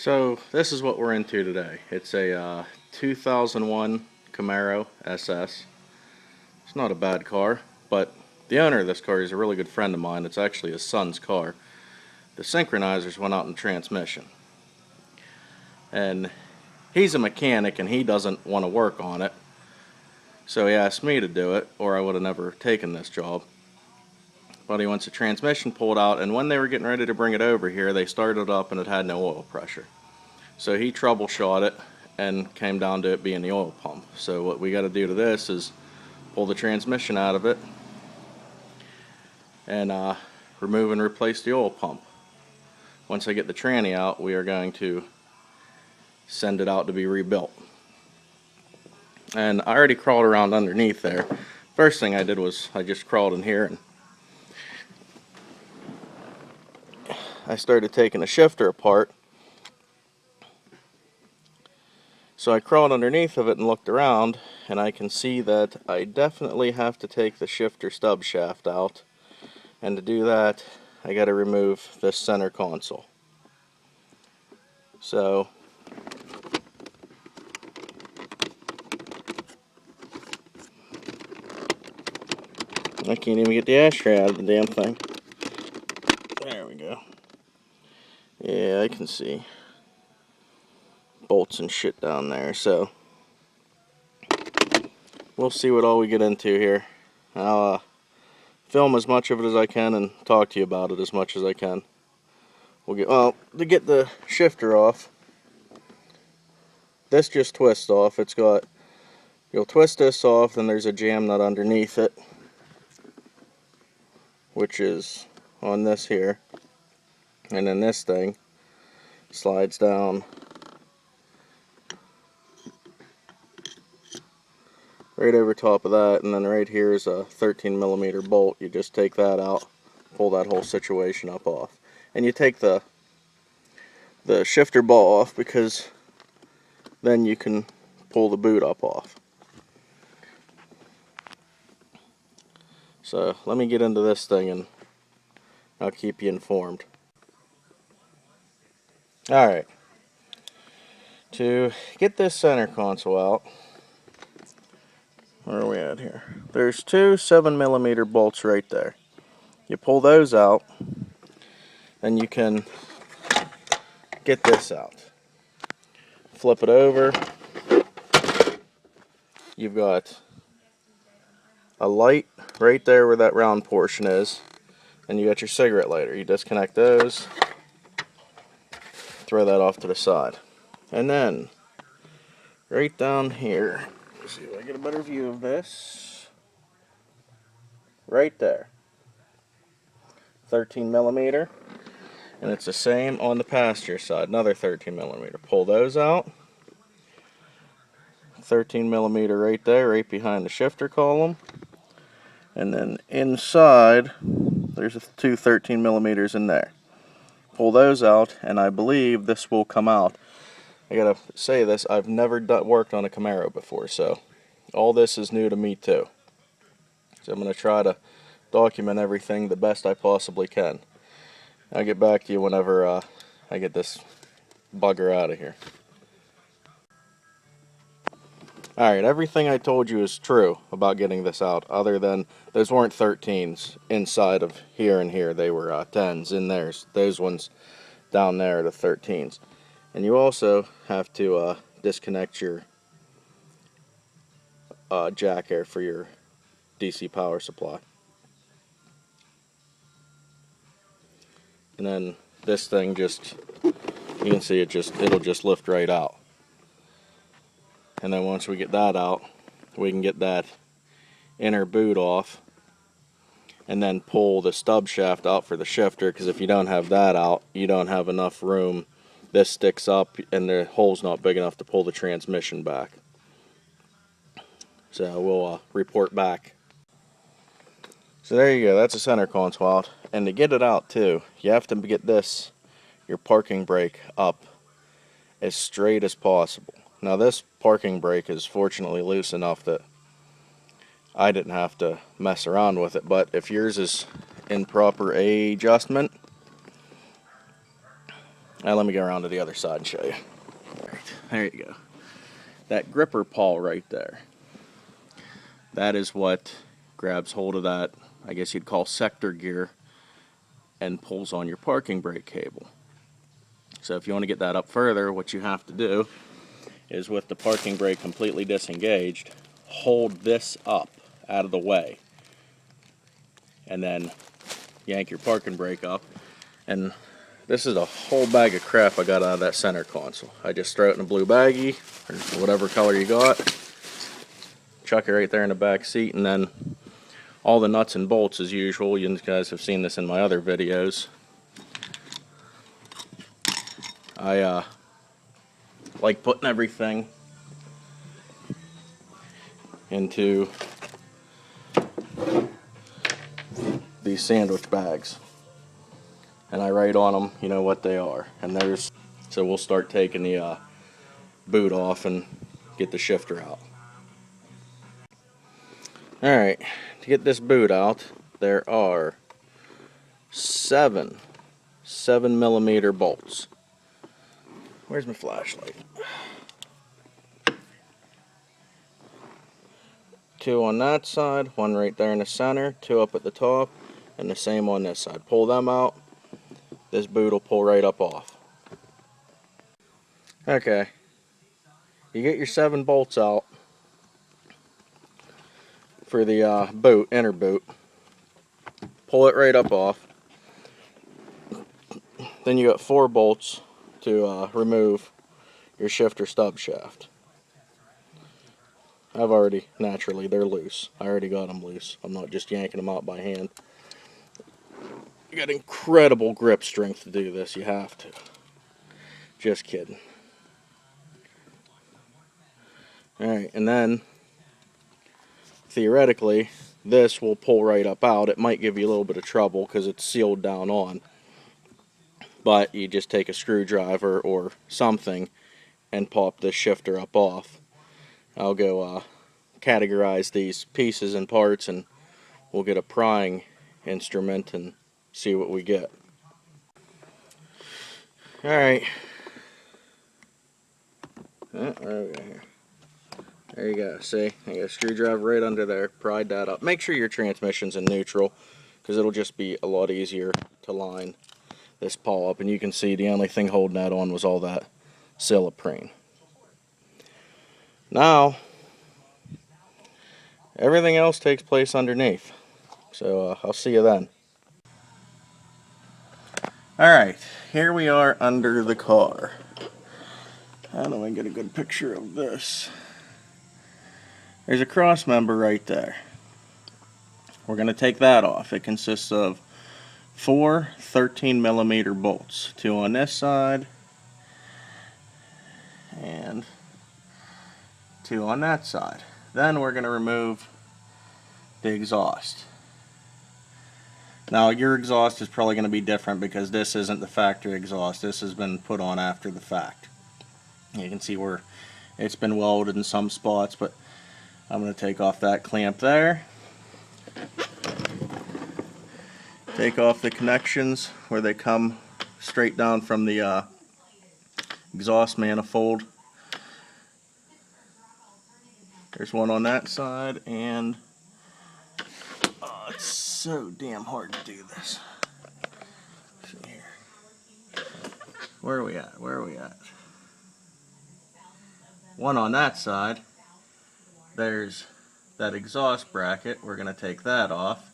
So this is what we're into today. It's a 2001 Camaro SS. It's not a bad car, but the owner of this car is a really good friend of mine. It's actually his son's car. The synchronizers went out in the transmission. And he's a mechanic and he doesn't want to work on it. So he asked me to do it, or I would have never taken this job. But he wants the transmission pulled out, and when they were getting ready to bring it over here, they started up and it had no oil pressure. So he troubleshot it and came down to it being the oil pump. So what we got to do to this is pull the transmission out of it and remove and replace the oil pump. Once I get the tranny out, we are going to send it out to be rebuilt. And I already crawled around underneath there. First thing I did was I just crawled in here and I started taking the shifter apart. So I crawled underneath of it and looked around, and I can see that I definitely have to take the shifter stub shaft out. And to do that, I got to remove this center console. So I can't even get the ashtray out of the damn thing. There we go. Yeah, I can see bolts and shit down there, so we'll see what all we get into here. I'll film as much of it as I can and talk to you about it as much as I can. To get the shifter off, this just twists off. You'll twist this off, then there's a jam nut underneath it, which is on this here, and then this thing slides down right over top of that, and then right here is a 13mm bolt. You just take that out, pull that whole situation up off, and you take the shifter ball off, because then you can pull the boot up off. So let me get into this thing and I'll keep you informed. Alright, to get this center console out, where are we at here? There's two 7mm bolts right there. You pull those out, then you can get this out. Flip it over. You've got a light right there where that round portion is, and you got your cigarette lighter. You disconnect those, throw that off to the side, and then right down here, let's see if I get a better view of this. Right there, 13mm, and it's the same on the passenger side, another 13mm. Pull those out. 13mm right there, right behind the shifter column, and then inside there's two 13mm in there. Pull those out, and I believe this will come out. I gotta say this, I've never worked on a Camaro before, so all this is new to me too. So I'm gonna try to document everything the best I possibly can. I'll get back to you whenever I get this bugger out of here. Alright, everything I told you is true about getting this out, other than those weren't 13s inside of here and here. They were 10s in there. Those ones down there are the 13s. And you also have to disconnect your jack air for your DC power supply. And then this thing just, you can see it'll just lift right out. And then once we get that out, we can get that inner boot off and then pull the stub shaft out for the shifter, because if you don't have that out, you don't have enough room. This sticks up and the hole's not big enough to pull the transmission back. So we'll report back. So there you go, that's a center console out. And to get it out too, you have to get your parking brake up as straight as possible. Now this parking brake is fortunately loose enough that I didn't have to mess around with it, but if yours is in proper adjustment, Now let me go around to the other side and show you. Alright, there you go. That gripper pawl right there, that is what grabs hold of that, I guess you'd call sector gear, and pulls on your parking brake cable. So if you want to get that up further, what you have to do is, with the parking brake completely disengaged, hold this up out of the way, and then yank your parking brake up. And this is a whole bag of crap I got out of that center console. I just throw it in a blue baggie, or whatever color you got, chuck it right there in the back seat, and then all the nuts and bolts as usual. You guys have seen this in my other videos. I like putting everything into these sandwich bags, and I write on them, you know, what they are. And so we'll start taking the boot off and get the shifter out. Alright, to get this boot out, there are 7 7mm bolts. Where's my flashlight? 2 on that side, 1 right there in the center, 2 up at the top, and the same on this side. Pull them out, this boot will pull right up off. Okay, you get your 7 bolts out for the boot, inner boot. Pull it right up off. Then you got 4 bolts to remove your shifter stub shaft. I've already, naturally, they're loose. I already got them loose. I'm not just yanking them out by hand. You got incredible grip strength to do this. You have to. Just kidding. Alright, and then theoretically this will pull right up out. It might give you a little bit of trouble because it's sealed down on, but you just take a screwdriver or something and pop this shifter up off. I'll go categorize these pieces and parts, and we'll get a prying instrument and see what we get. Alright. There you go. See, I got a screwdriver right under there. Pried that up. Make sure your transmission's in neutral, because it'll just be a lot easier to line this pawl up. And you can see the only thing holding that on was all that siloprene. Now, everything else takes place underneath. So I'll see you then. Alright, here we are under the car. How do I get a good picture of this? There's a cross member right there. We're going to take that off. It consists of 4 13mm bolts. 2 on this side and 2 on that side. Then we're going to remove the exhaust. Now your exhaust is probably going to be different because this isn't the factory exhaust. This has been put on after the fact. You can see where it's been welded in some spots, but I'm going to take off that clamp there. Take off the connections where they come straight down from the exhaust manifold. There's one on that side, and it's so damn hard to do this. Let's see here. Where are we at? Where are we at? One on that side. There's that exhaust bracket. We're going to take that off.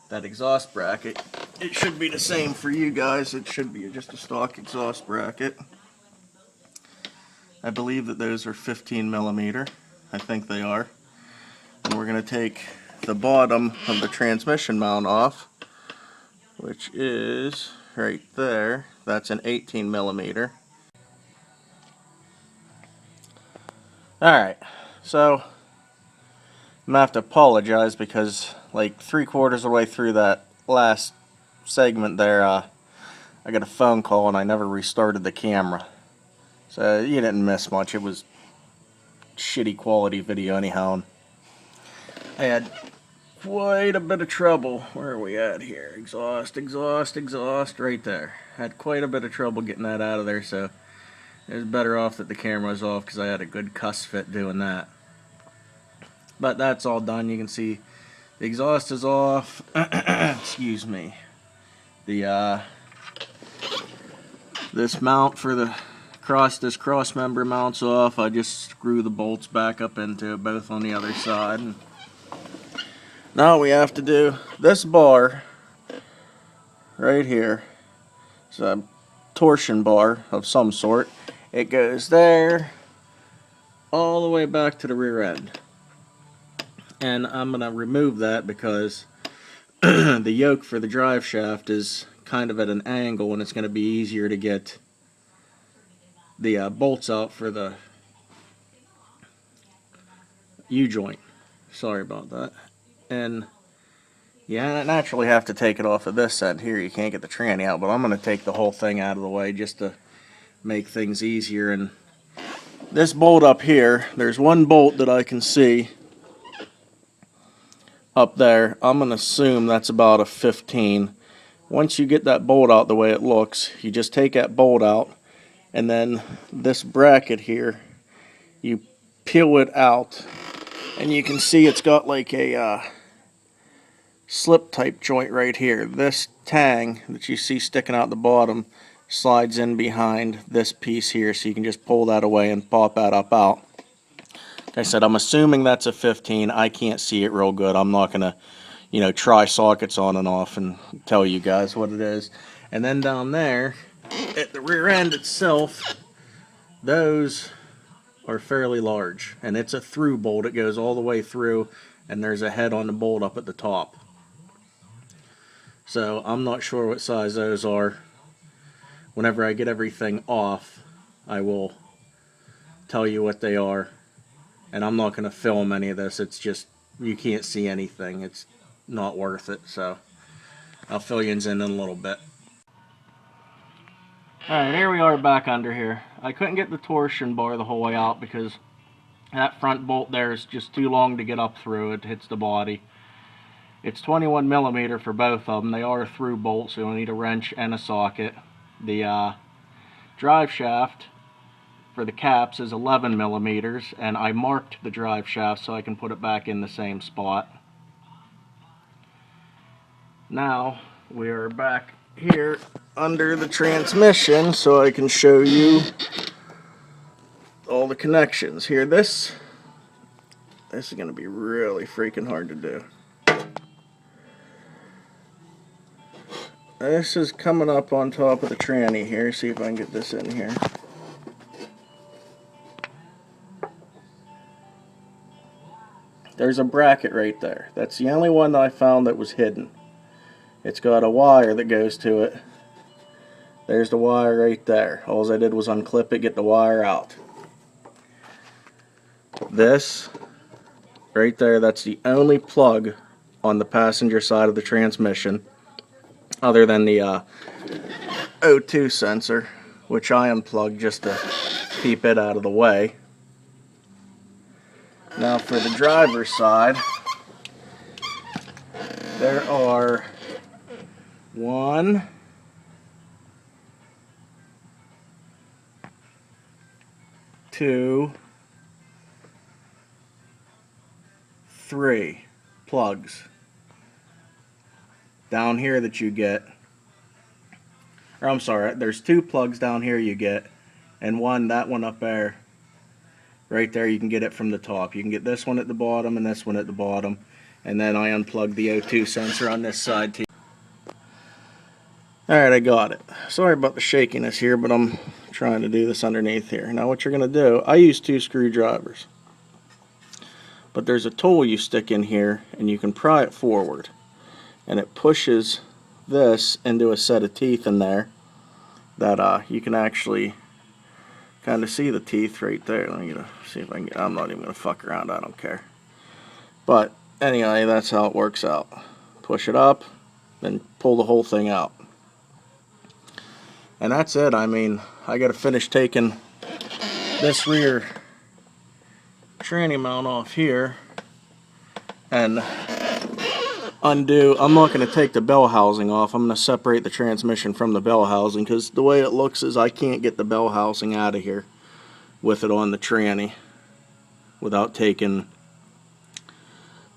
That exhaust bracket, it should be the same for you guys. It should be just a stock exhaust bracket. I believe that those are 15mm. I think they are. And we're going to take the bottom of the transmission mount off, which is right there. That's an 18mm. Alright, so I'm going to have to apologize because like 3/4 of the way through that last segment there, I got a phone call and I never restarted the camera. So you didn't miss much. It was shitty quality video anyhow. I had quite a bit of trouble. Where are we at here? Exhaust, exhaust, exhaust, right there. Had quite a bit of trouble getting that out of there, so it was better off that the camera was off because I had a good cuss fit doing that. But that's all done. You can see the exhaust is off. Excuse me. The this mount for the this cross member mounts off. I just screw the bolts back up into it, both on the other side. And now we have to do this bar right here. It's a torsion bar of some sort. It goes there all the way back to the rear end. And I'm going to remove that because the yoke for the drive shaft is kind of at an angle, and it's going to be easier to get the bolts out for the U-joint. Sorry about that. And yeah, I naturally have to take it off of this end here. You can't get the tranny out, but I'm going to take the whole thing out of the way just to make things easier. And this bolt up here, there's one bolt that I can see up there. I'm going to assume that's about a 15. Once you get that bolt out the way it looks, you just take that bolt out, and then this bracket here, you peel it out, and you can see it's got like a slip type joint right here. This tang that you see sticking out the bottom slides in behind this piece here, so you can just pull that away and pop that up out. Like I said, I'm assuming that's a 15. I can't see it real good. I'm not gonna, try sockets on and off and tell you guys what it is. And then down there at the rear end itself, those are fairly large, and it's a through bolt. It goes all the way through, and there's a head on the bolt up at the top. So I'm not sure what size those are. Whenever I get everything off, I will tell you what they are. And I'm not going to film any of this. It's just, you can't see anything. It's not worth it. So I'll fill you in a little bit. Alright, here we are back under here. I couldn't get the torsion bar the whole way out because that front bolt there is just too long to get up through. It hits the body. It's 21 millimeter for both of them. They are through bolts, so you'll need a wrench and a socket. The drive shaft for the caps is 11 millimeters, and I marked the drive shaft so I can put it back in the same spot. Now we are back here under the transmission so I can show you all the connections here. This is going to be really freaking hard to do. This is coming up on top of the tranny here. See if I can get this in here. There's a bracket right there. That's the only one that I found that was hidden. It's got a wire that goes to it. There's the wire right there. All I did was unclip it, get the wire out. This right there, that's the only plug on the passenger side of the transmission, other than the O2 sensor, which I unplugged just to keep it out of the way. Now for the driver's side, there are 1, 2, 3 plugs down here that you get. Or I'm sorry, there's 2 plugs down here you get, and that one up there. Right there, you can get it from the top. You can get this one at the bottom and this one at the bottom. And then I unplugged the O2 sensor on this side too. Alright, I got it. Sorry about the shakiness here, but I'm trying to do this underneath here. Now what you're going to do, I use 2 screwdrivers. But there's a tool you stick in here and you can pry it forward. And it pushes this into a set of teeth in there that you can actually kind of see the teeth right there. Let me see if I can get, I'm not even going to fuck around, I don't care. But anyway, that's how it works out. Push it up, then pull the whole thing out. And that's it. I mean, I got to finish taking this rear tranny mount off here and undo. I'm not going to take the bell housing off. I'm going to separate the transmission from the bell housing, because the way it looks is I can't get the bell housing out of here with it on the tranny without taking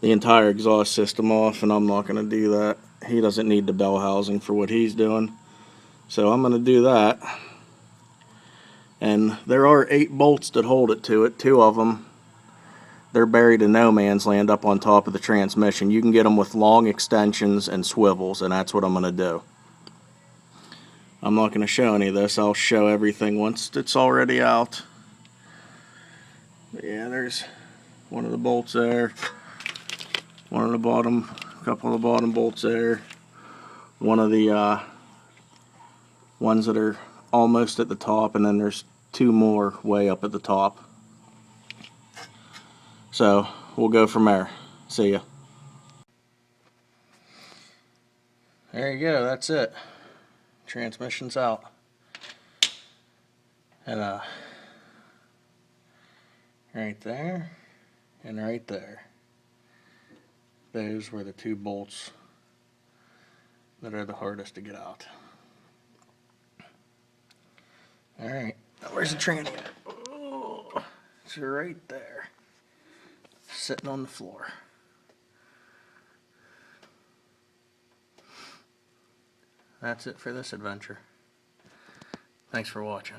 the entire exhaust system off, and I'm not going to do that. He doesn't need the bell housing for what he's doing, so I'm going to do that. And there are 8 bolts that hold it to it. 2 of them, they're buried in no man's land up on top of the transmission. You can get them with long extensions and swivels, and that's what I'm going to do. I'm not going to show any of this. I'll show everything once it's already out. But yeah, there's one of the bolts there. One of the bottom, a couple of the bottom bolts there. One of the ones that are almost at the top, and then there's 2 more way up at the top. So we'll go from there. See ya. There you go, that's it. Transmission's out. And right there and right there. Those were the 2 bolts that are the hardest to get out. Alright, now where's the tranny at? Oh, it's right there. Sitting on the floor. That's it for this adventure. Thanks for watching.